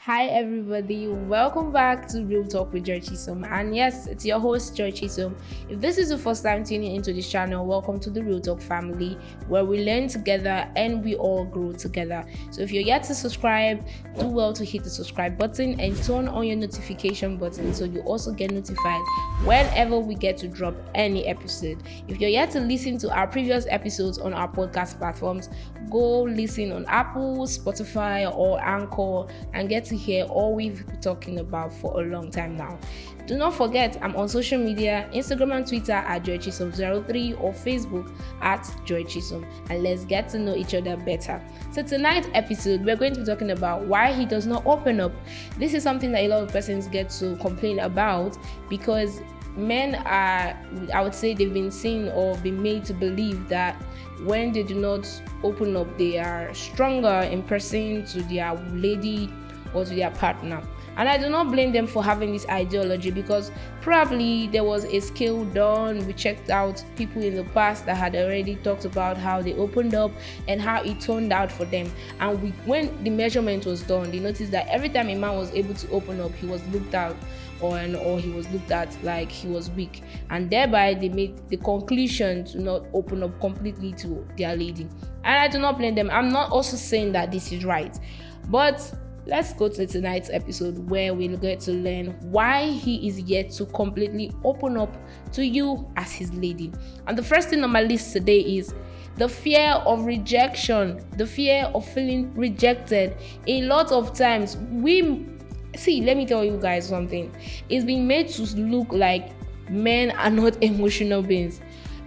Hi everybody, welcome back to Real Talk with Joy Chisom. And yes, it's your host Joy Chisom. If this is the first time tuning into this channel, welcome to the Real Talk family, where we learn together and we all grow together. So if you're yet to subscribe, do well to hit the subscribe button and turn on your notification button so you also get notified whenever we get to drop any episode. If you're yet to listen to our previous episodes on our podcast platforms, go listen on Apple, Spotify, or Anchor and get to hear all we've been talking about for a long time now. Do not forget, I'm on social media, Instagram and Twitter at JoyChisom03 or Facebook at Joy Chisom, and let's get to know each other better. So tonight's episode, we're going to be talking about why he does not open up. This is something that a lot of persons get to complain about because men are, I would say, they've been seen or been made to believe that when they do not open up, they are stronger in person to their lady or to their partner. And I do not blame them for having this ideology because probably there was a scale done. We checked out people in the past that had already talked about how they opened up and how it turned out for them. And when the measurement was done, they noticed that every time a man was able to open up, he was looked out or he was looked at like he was weak. And thereby they made the conclusion to not open up completely to their lady. And I do not blame them. I'm not also saying that this is right. But let's go to tonight's episode where we'll get to learn why he is yet to completely open up to you as his lady. And the first thing on my list today is the fear of rejection, the fear of feeling rejected. A lot of times let me tell you guys something. It's been made to look like men are not emotional beings.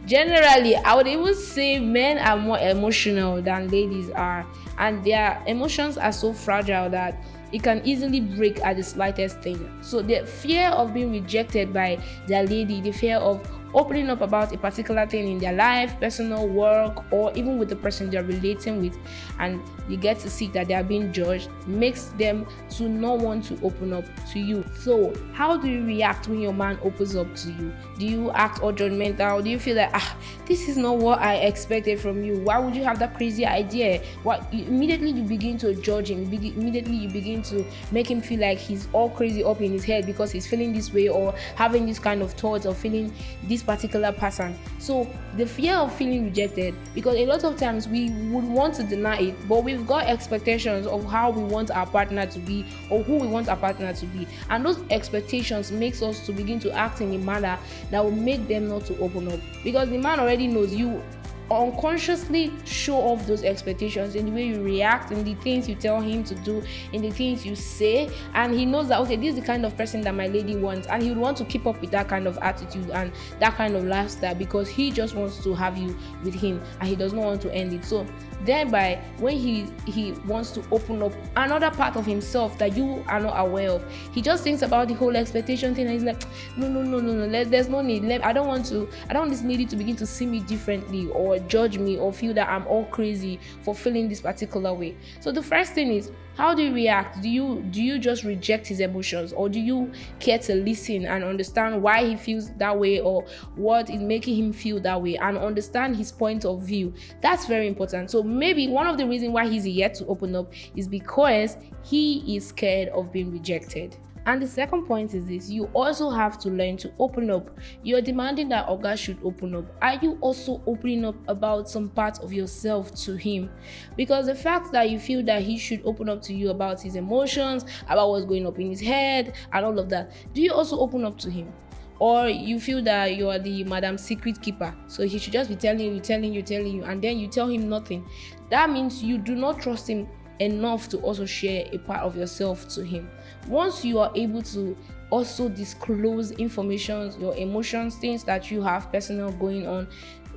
Generally, I would even say men are more emotional than ladies are, and their emotions are so fragile that it can easily break at the slightest thing. So the fear of being rejected by their lady, the fear of opening up about a particular thing in their life, personal, work, or even with the person they're relating with, and you get to see that they are being judged, makes them to not want to open up to you. So how do you react when your man opens up to you? Do you act all judgmental? Do you feel like, this is not what I expected from you? Why would you have that crazy idea? Immediately you begin to judge him. Immediately you begin to make him feel like he's all crazy up in his head because he's feeling this way or having this kind of thoughts or feeling this particular pattern. So the fear of feeling rejected, because a lot of times we would want to deny it, but we've got expectations of how we want our partner to be or who we want our partner to be, and those expectations makes us to begin to act in a manner that will make them not to open up, because the man already knows you unconsciously show off those expectations in the way you react, in the things you tell him to do, in the things you say, and he knows that, okay, this is the kind of person that my lady wants, and he would want to keep up with that kind of attitude and that kind of lifestyle because he just wants to have you with him and he does not want to end it. So thereby, when he wants to open up another part of himself that you are not aware of, he just thinks about the whole expectation thing and he's like, no, there's no need. I don't want this lady to begin to see me differently or judge me or feel that I'm all crazy for feeling this particular way. So the first thing is, how do you react? Do you just reject his emotions, or do you care to listen and understand why he feels that way or what is making him feel that way and understand his point of view? That's very important. So maybe one of the reasons why he's yet to open up is because he is scared of being rejected. And the second point is this: you also have to learn to open up. You're demanding that Oga should open up. Are you also opening up about some part of yourself to him? Because the fact that you feel that he should open up to you about his emotions, about what's going up in his head and all of that, do you also open up to him? Or you feel that you are the Madam Secret Keeper, so he should just be telling you, and then you tell him nothing? That means you do not trust him enough to also share a part of yourself to him. Once you are able to also disclose information, your emotions, things that you have personal going on,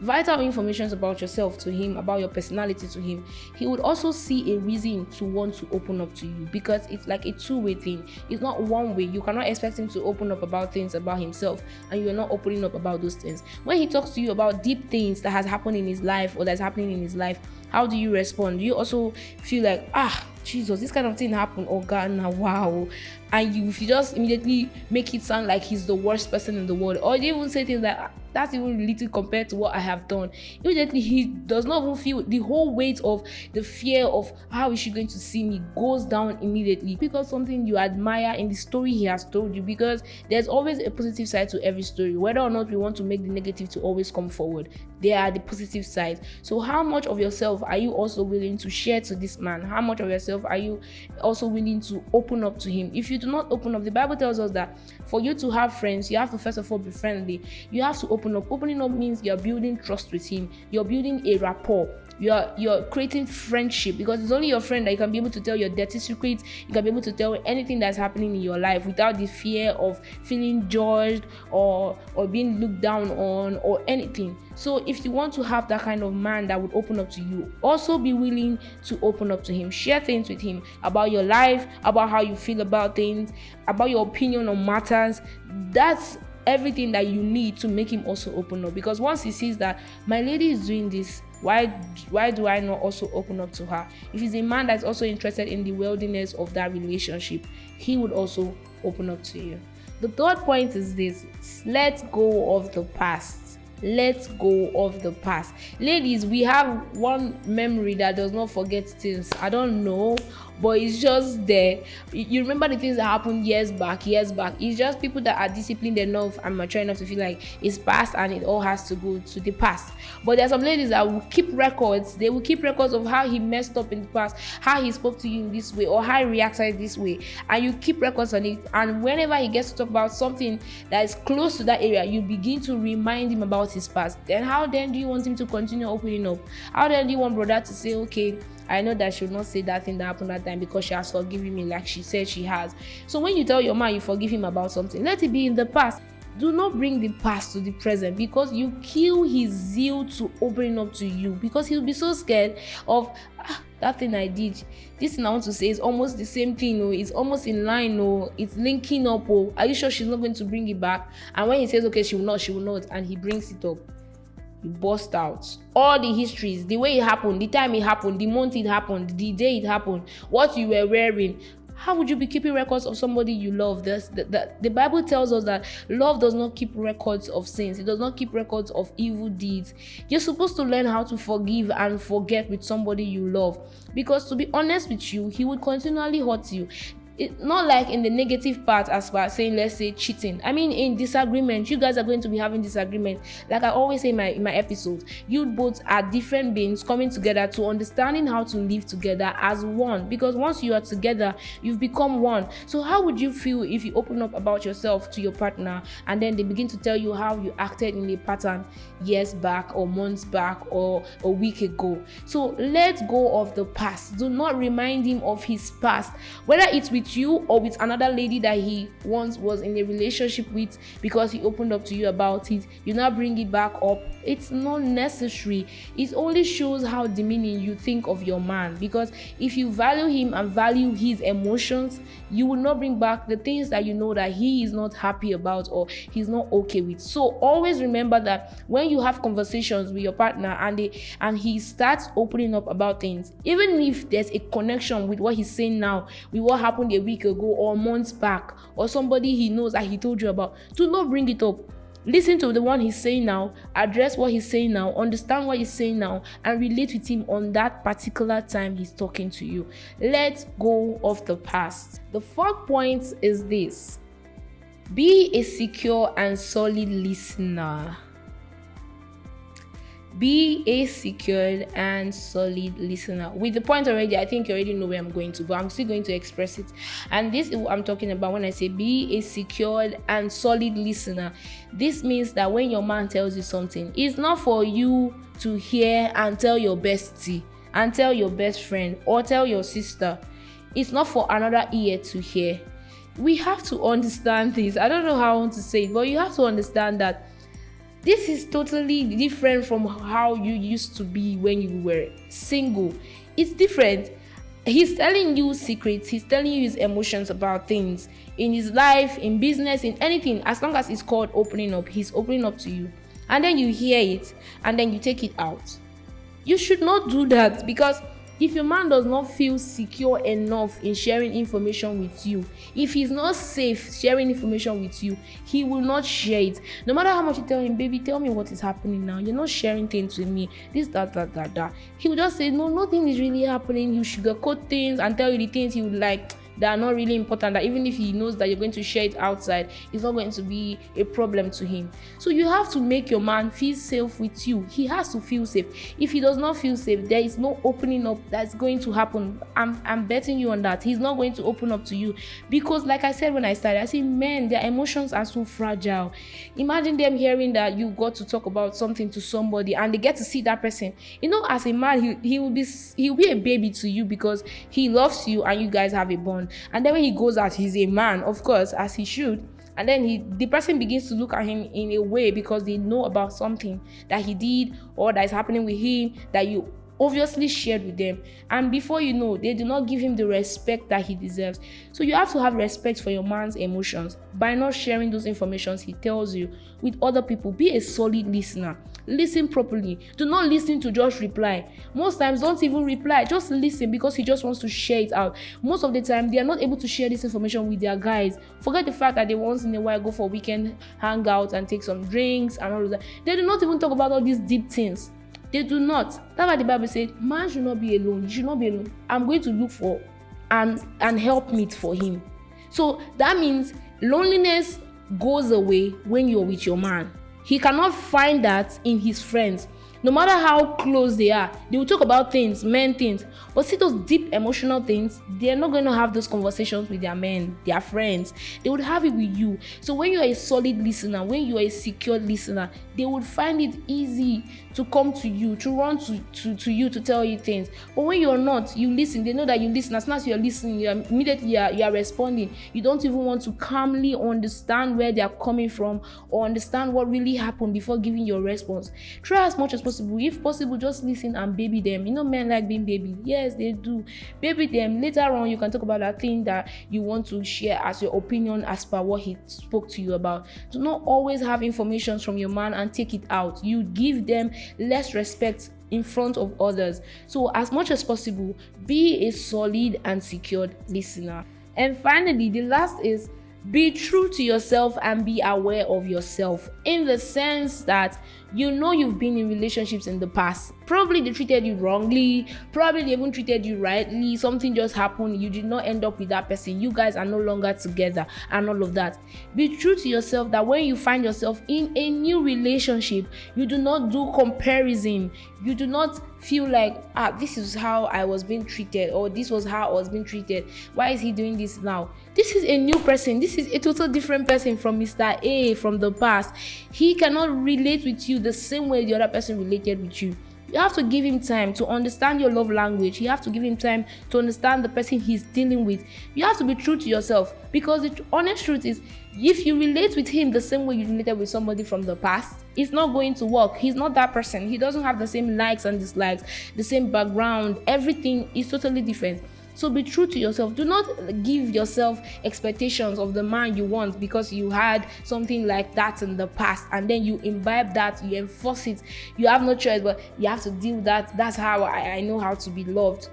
vital information about yourself to him, about your personality to him, he would also see a reason to want to open up to you, because it's like a two-way thing. It's not one way. You cannot expect him to open up about things about himself and you're not opening up about those things. When he talks to you about deep things that has happened in his life or that's happening in his life, how do you respond? Do you also feel like, Jesus, this kind of thing happened, oh God, now wow, and you just immediately make it sound like he's the worst person in the world, or you even say things like, that's even little compared to what I have done. Immediately he does not even feel the whole weight of the fear of how is she going to see me goes down immediately, because something you admire in the story he has told you. Because there's always a positive side to every story, whether or not we want to make the negative to always come forward. There are the positive sides. So how much of yourself are you also willing to share to this man? How much of yourself are you also willing to open up to him? If you do not open up, the Bible tells us that for you to have friends, you have to first of all be friendly. You have to open up. Opening up means you're building trust with him. You're building a rapport. You're creating friendship, because it's only your friend that you can be able to tell your dirty secrets. You can be able to tell anything that's happening in your life without the fear of feeling judged or being looked down on or anything. So if you want to have that kind of man that would open up to you, also be willing to open up to him. Share things with him about your life, about how you feel about things, about your opinion on matters. That's everything that you need to make him also open up. Because once he sees that my lady is doing this, why do I not also open up to her? If he's a man that's also interested in the worldliness of that relationship, he would also open up to you. The third point is this: let go of the past. Let go of the past. Ladies, we have one memory that does not forget things. I don't know, but it's just there. You remember the things that happened years back. It's just people that are disciplined enough and mature enough to feel like it's past and it all has to go to the past. But there are some ladies that will keep records. They will keep records of how he messed up in the past, how he spoke to you in this way, or how he reacted this way, and you keep records on it. And whenever he gets to talk about something that is close to that area, you begin to remind him about his past. Then how then do you want him to continue opening up? How then do you want brother to say, okay, I know that she will not say that thing that happened that time because she has forgiven me like she said she has. So when you tell your man you forgive him about something, let it be in the past. Do not bring the past to the present, because you kill his zeal to opening up to you, because he'll be so scared of that thing I did. This thing I want to say is almost the same thing. Oh, it's almost in line. Oh, it's linking up. Oh, are you sure she's not going to bring it back? And when he says, okay, she will not, and he brings it up, you bust out all the histories, the way it happened, the time it happened, the month it happened, the day it happened, what you were wearing. How would you be keeping records of somebody you love? The Bible tells us that love does not keep records of sins. It does not keep records of evil deeds. You're supposed to learn how to forgive and forget with somebody you love, because to be honest with you, he would continually hurt you. It's not like in the negative part as far as saying, let's say, cheating. I mean, in disagreement, you guys are going to be having disagreement. Like I always say in my episodes, you both are different beings coming together to understanding how to live together as one. Because once you are together, you've become one. So how would you feel if you open up about yourself to your partner and then they begin to tell you how you acted in a pattern years back or months back or a week ago? So let go of the past. Do not remind him of his past, whether it's with you or with another lady that he once was in a relationship with, because he opened up to you about it. You now bring it back up. It's not necessary. It only shows how demeaning you think of your man, because if you value him and value his emotions, you will not bring back the things that you know that he is not happy about or he's not okay with. So always remember that when you have conversations with your partner and he starts opening up about things, even if there's a connection with what he's saying now with what happened a week ago or months back, or somebody he knows that he told you about, do not bring it up. Listen to the one he's saying now, address what he's saying now, understand what he's saying now, and relate with him on that particular time he's talking to you. Let go of the past. The fourth point is this: be a secure and solid listener. Be a secured and solid listener. With the point already, I think you already know where I'm going to, but I'm still going to express it. And this is what I'm talking about when I say be a secured and solid listener. This means that when your man tells you something, it's not for you to hear and tell your bestie and tell your best friend or tell your sister. It's not for another ear to hear. We have to understand this. I don't know how I want to say it, but you have to understand that this is totally different from how you used to be when you were single. It's different. He's telling you secrets. He's telling you his emotions about things in his life, in business, in anything. As long as it's called opening up, he's opening up to you. And then you hear it and then you take it out. You should not do that, because If your man does not feel secure enough in sharing information with you, if he's not safe sharing information with you, he will not share it. No matter how much you tell him, baby, tell me what is happening now. You're not sharing things with me. This, that. He will just say, no, nothing is really happening. He'll sugarcoat things and tell you the things he would like that are not really important, that even if he knows that you're going to share it outside, it's not going to be a problem to him. So you have to make your man feel safe with you. He has to feel safe. If he does not feel safe, there is no opening up that's going to happen. I'm betting you on that. He's not going to open up to you, because like I said when I started, I say men, their emotions are so fragile. Imagine them hearing that you got to talk about something to somebody and they get to see that person. As a man, he'll be a baby to you because he loves you and you guys have a bond. And then when he goes out, he's a man, of course, as he should. And then the person begins to look at him in a way because they know about something that he did or that is happening with him that you obviously shared with them. And before you know, they do not give him the respect that he deserves. So you have to have respect for your man's emotions by not sharing those informations he tells you with other people. Be a solid listener. Listen properly. Do not listen to just reply. Most times, don't even reply. Just listen, because he just wants to share it out. Most of the time, they are not able to share this information with their guys. Forget the fact that they once in a while go for weekend hangouts and take some drinks and all of that. They do not even talk about all these deep things. They do not. That's why the Bible said, man should not be alone. He should not be alone. I'm going to look for and help meet for him. So that means loneliness goes away when you're with your man. He cannot find that in his friends. No matter how close they are, they will talk about things, men things. But see, those deep emotional things, they're not going to have those conversations with their men, their friends. They would have it with you. So when you're a solid listener, when you're a secure listener, they would find it easy to come to you, to run to you, to tell you things. But when you're not, you listen. They know that you listen. As soon as you're listening, you are responding. You don't even want to calmly understand where they're coming from or understand what really happened before giving your response. Try as much as possible. If possible, just listen and baby them. Men like being babied. Yes, they do. Baby them. Later on, you can talk about that thing that you want to share as your opinion as per what he spoke to you about. Do not always have information from your man and take it out. You give them less respect in front of others. So as much as possible, be a solid and secured listener. And finally, the last is be true to yourself and be aware of yourself, in the sense that you've been in relationships in the past. Probably they treated you wrongly, probably they even treated you rightly, something just happened, you did not end up with that person, you guys are no longer together and all of that. Be true to yourself that when you find yourself in a new relationship, you do not do comparison. You do not feel like, this is how I was being treated, or this was how I was being treated. Why is he doing this now? This is a new person. This is a total different person from Mr. A from the past. He cannot relate with you the same way the other person related with you. You have to give him time to understand your love language. You have to give him time to understand the person he's dealing with. You have to be true to yourself, because the honest truth is, if you relate with him the same way you related with somebody from the past, it's not going to work. He's not that person. He doesn't have the same likes and dislikes, the same background. Everything is totally different. So be true to yourself. Do not give yourself expectations of the man you want because you had something like that in the past, and then you imbibe that, you enforce it. You have no choice, but you have to deal with that. That's how I know how to be loved.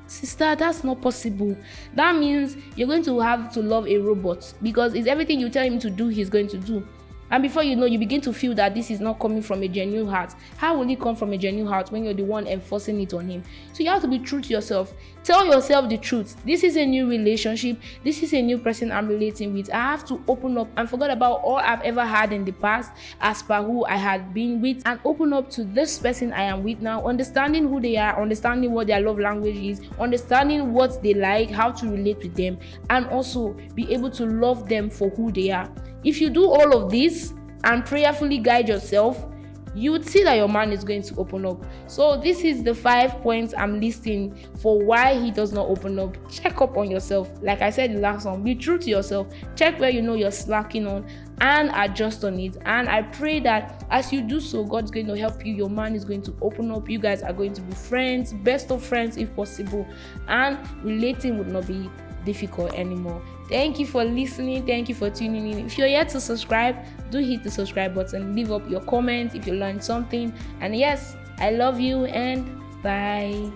Sister, that's not possible. That means you're going to have to love a robot, because it's everything you tell him to do, he's going to do. And before you know, you begin to feel that this is not coming from a genuine heart. How will it come from a genuine heart when you're the one enforcing it on him? So you have to be true to yourself. Tell yourself the truth. This is a new relationship. This is a new person I'm relating with. I have to open up and forget about all I've ever had in the past as per who I had been with, and open up to this person I am with now, understanding who they are, understanding what their love language is, understanding what they like, how to relate with them, and also be able to love them for who they are. If you do all of this and prayerfully guide yourself, you would see that your man is going to open up. So this is the 5 points I'm listing for why he does not open up. Check up on yourself. Like I said in the last one, be true to yourself. Check where you know you're slacking on and adjust on it. And I pray that as you do so, God's going to help you. Your man is going to open up. You guys are going to be friends, best of friends if possible, and relating would not be difficult anymore. Thank you for listening. Thank you for tuning in. If you're yet to subscribe, do hit the subscribe button. Leave up your comment if you learned something. And yes, I love you, and bye.